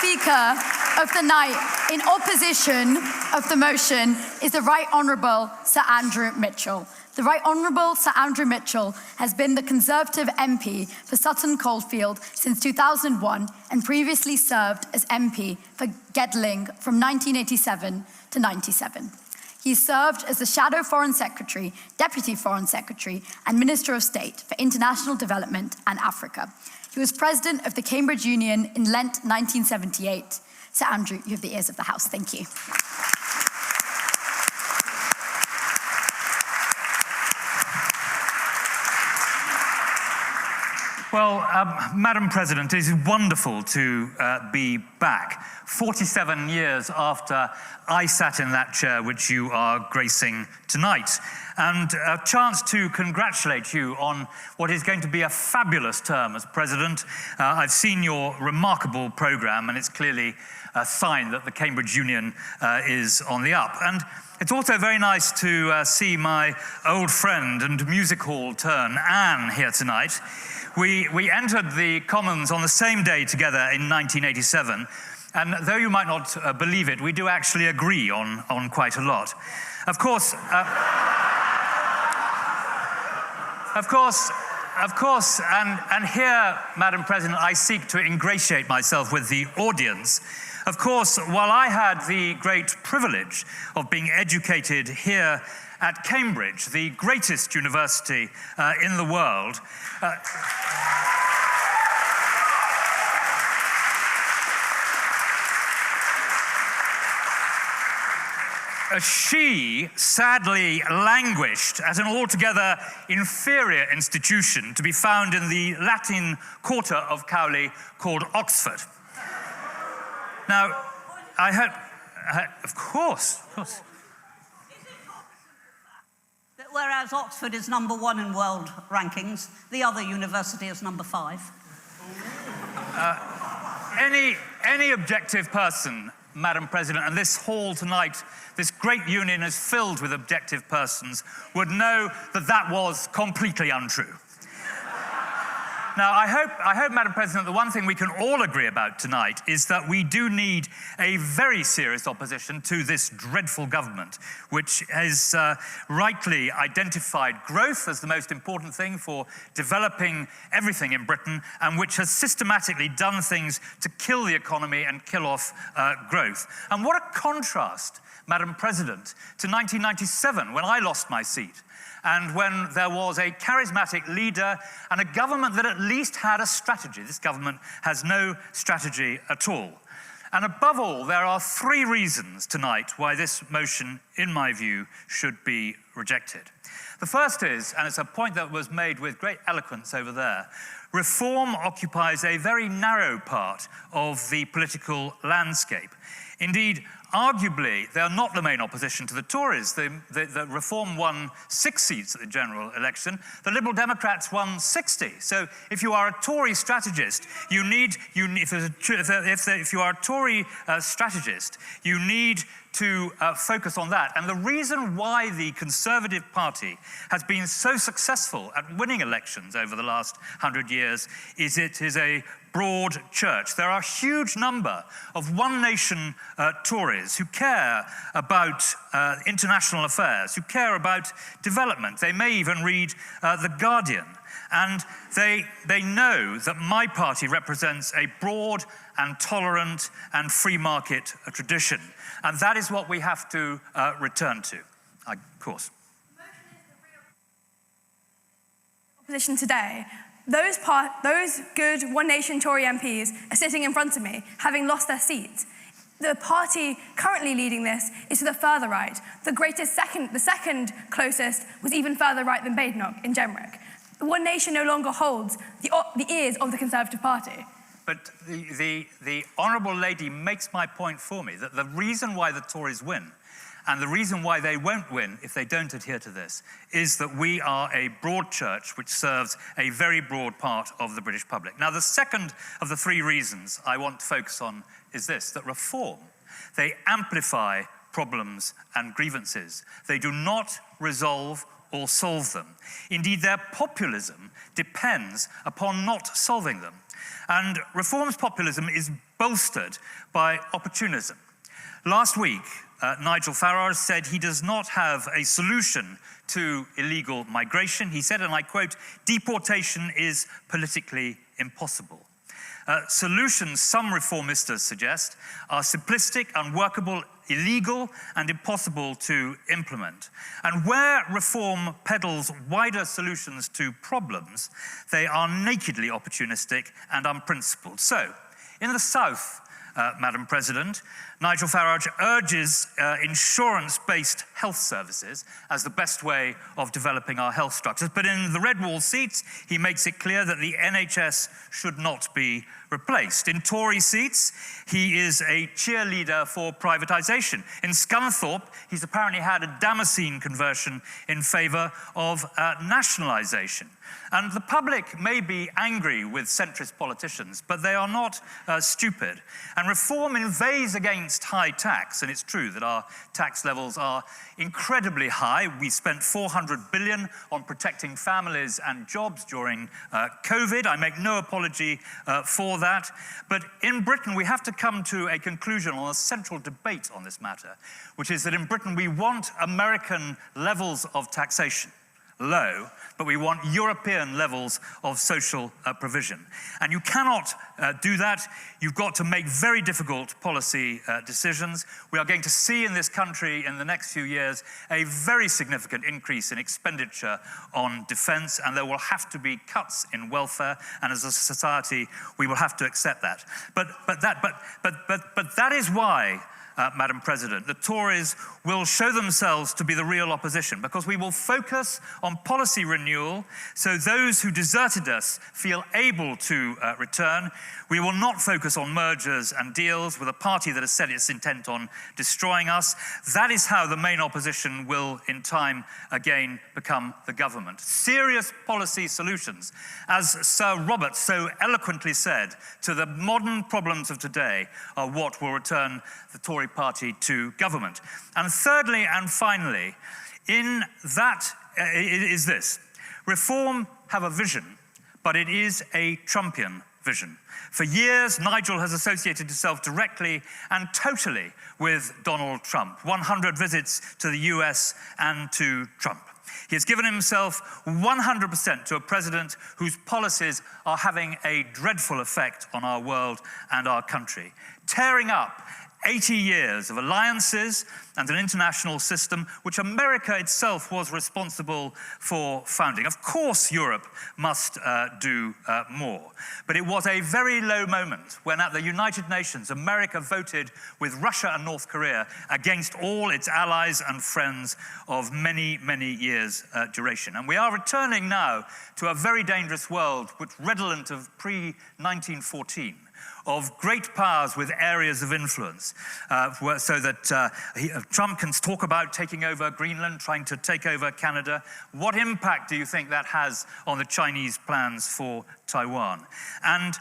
Speaker of the night, in opposition of the motion, is the Right Honourable Sir Andrew Mitchell. The Right Honourable Sir Andrew Mitchell has been the Conservative MP for Sutton Coldfield since 2001 and previously served as MP for Gedling from 1987 to 97. He served as the Shadow Foreign Secretary, Deputy Foreign Secretary, and Minister of State for International Development and Africa. He was President of the Cambridge Union in Lent 1978. Sir Andrew, you have the ears of the House. Thank you. Well, Madam President, it is wonderful to be back 47 years after I sat in that chair which you are gracing tonight, and a chance to congratulate you on what is going to be a fabulous term as President. I've seen your remarkable programme, and it's clearly a sign that the Cambridge Union is on the up. And it's also very nice to see my old friend and music hall turn, Anne, here tonight. We entered the Commons on the same day together in 1987, and though you might not believe it, we do actually agree on quite a lot. Of course, and here, Madam President, I seek to ingratiate myself with the audience. Of course, while I had the great privilege of being educated here at Cambridge, the greatest university in the world, she sadly languished at an altogether inferior institution to be found in the Latin Quarter of Cowley called Oxford. Now, I hope, of course. That whereas Oxford is #1 in world rankings, the other university is #5. Any objective person, Madam President, and this hall tonight, this great union is filled with objective persons, would know that that was completely untrue. Now, I hope, Madam President, the one thing we can all agree about tonight is that we do need a very serious opposition to this dreadful government, which has rightly identified growth as the most important thing for developing everything in Britain, and which has systematically done things to kill the economy and kill off growth. And what a contrast, Madam President, to 1997, when I lost my seat, and when there was a charismatic leader and a government that at least had a strategy. This government has no strategy at all. And above all, there are 3 reasons tonight why this motion, in my view, should be rejected. The first is, and it's a point that was made with great eloquence over there, reform occupies a very narrow part of the political landscape. Indeed, arguably, they are not the main opposition to the Tories. The Reform won 6 seats at the general election. The Liberal Democrats won 60. So if you are a Tory strategist, you need to focus on that. And the reason why the Conservative Party has been so successful at winning elections over the last 100 years is it is a broad church. There are a huge number of one-nation Tories who care about international affairs, who care about development. They may even read The Guardian. And they know that my party represents a broad and tolerant and free market tradition. And that is what we have to return to, of course. Opposition today. Those good One Nation Tory MPs are sitting in front of me, having lost their seats. The party currently leading this is to the further right. The second closest was even further right than Badenoch in Gemrick. The One Nation no longer holds the ears of the Conservative Party. But the Honourable Lady makes my point for me, that the reason why the Tories win, and the reason why they won't win if they don't adhere to this, is that we are a broad church which serves a very broad part of the British public. Now, the second of the 3 reasons I want to focus on is this, that reform, they amplify problems and grievances. They do not resolve or solve them. Indeed, their populism depends upon not solving them. And Reform's populism is bolstered by opportunism. Last week, Nigel Farage said he does not have a solution to illegal migration. He said, and I quote, "Deportation is politically impossible." Solutions, some reformistas suggest, are simplistic, unworkable, illegal, and impossible to implement. And where reform peddles wider solutions to problems, they are nakedly opportunistic and unprincipled. So, in the South, Madam President, Nigel Farage urges insurance-based health services as the best way of developing our health structures. But in the red wall seats, he makes it clear that the NHS should not be replaced. In Tory seats, he is a cheerleader for privatisation. In Scunthorpe, he's apparently had a Damascene conversion in favour of nationalisation. And the public may be angry with centrist politicians, but they are not stupid. And reform inveighs against high tax, and it's true that our tax levels are incredibly high. We spent $400 billion on protecting families and jobs during COVID. I make no apology for that. But in Britain, we have to come to a conclusion on a central debate on this matter, which is that in Britain we want American levels of taxation, low, but we want European levels of social provision. And you cannot do that. You've got to make very difficult policy decisions. We are going to see in this country in the next few years a very significant increase in expenditure on defense, and there will have to be cuts in welfare, and as a society we will have to accept that. But that is why, Madam President, the Tories will show themselves to be the real opposition, because we will focus on policy renewal so those who deserted us feel able to return. We will not focus on mergers and deals with a party that has said its intent on destroying us. That is how the main opposition will, in time, again become the government. Serious policy solutions, as Sir Robert so eloquently said, to the modern problems of today are what will return the Tory party to government. And thirdly and finally, in that is this: Reform have a vision, but it is a Trumpian vision. For years, Nigel has associated himself directly and totally with Donald Trump. 100 visits to the US and to Trump. He has given himself 100% to a president whose policies are having a dreadful effect on our world and our country, tearing up 80 years of alliances and an international system which America itself was responsible for founding. Of course, Europe must do more. But it was a very low moment when at the United Nations, America voted with Russia and North Korea against all its allies and friends of many, many years' duration. And we are returning now to a very dangerous world, which redolent of pre-1914. Of great powers with areas of influence, so that Trump can talk about taking over Greenland, trying to take over Canada. What impact do you think that has on the Chinese plans for Taiwan? And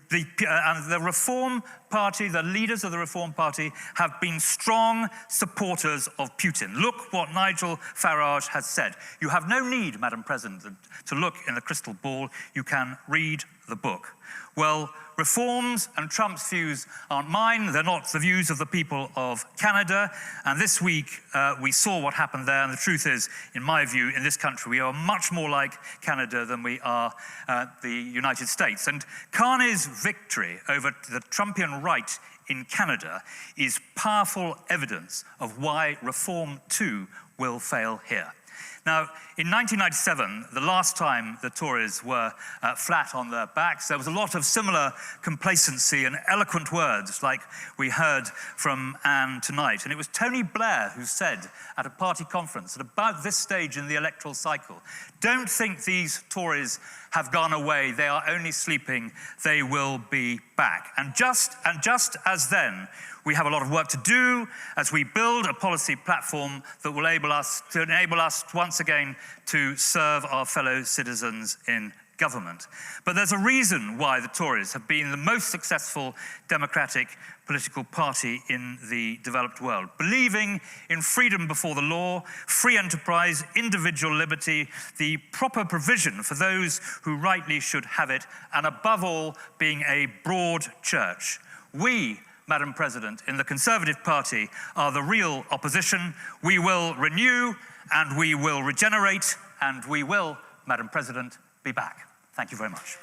the Reform Party, the leaders of the Reform Party, have been strong supporters of Putin. Look what Nigel Farage has said. You have no need, Madam President, to look in the crystal ball. You can read the book. Well, reforms and Trump's views aren't mine. They're not the views of the people of Canada. And this week, we saw what happened there. And the truth is, in my view, in this country, we are much more like Canada than we are the United States. And Carney's victory over the Trumpian right in Canada is powerful evidence of why reform, too, will fail here. Now, in 1997, the last time the Tories were flat on their backs, there was a lot of similar complacency and eloquent words like we heard from Anne tonight. And it was Tony Blair who said at a party conference at about this stage in the electoral cycle, "Don't think these Tories have gone away. They are only sleeping. They will be back." And just as then, we have a lot of work to do as we build a policy platform that will enable us once again to serve our fellow citizens in government. But there's a reason why the Tories have been the most successful democratic political party in the developed world. Believing in freedom before the law, free enterprise, individual liberty, the proper provision for those who rightly should have it, and above all, being a broad church. We, Madam President, in the Conservative Party are the real opposition. We will renew and we will regenerate and we will, Madam President, be back. Thank you very much.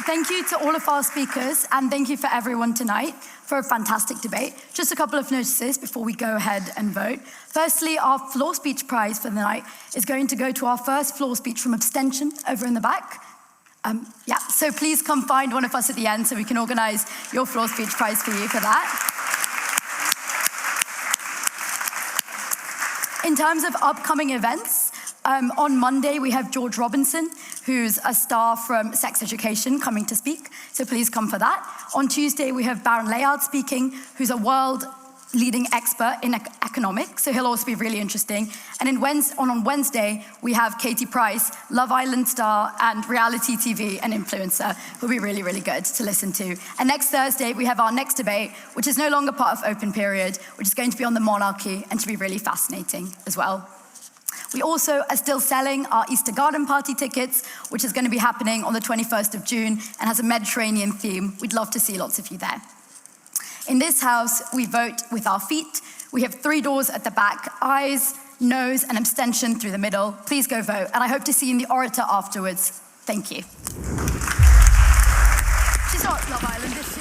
Thank you to all of our speakers, and thank you for everyone tonight for a fantastic debate. Just a couple of notices before we go ahead and vote. Firstly, our floor speech prize for the night is going to go to our first floor speech from Abstention over in the back. So please come find one of us at the end so we can organise your floor speech prize for you for that. In terms of upcoming events, on Monday we have George Robinson, who's a star from Sex Education, coming to speak, so please come for that. On Tuesday we have Baron Layard speaking, who's a world-leading expert in economics, so he'll also be really interesting. And on Wednesday we have Katie Price, Love Island star and reality TV and influencer, who'll be really, really good to listen to. And next Thursday we have our next debate, which is no longer part of Open Period, which is going to be on the monarchy and to be really fascinating as well. We also are still selling our Easter Garden Party tickets, which is going to be happening on the 21st of June and has a Mediterranean theme. We'd love to see lots of you there. In this house, we vote with our feet. We have 3 doors at the back: ayes, noes, and abstention through the middle. Please go vote, and I hope to see you in the orator afterwards. Thank you. She's not Love Island, is she?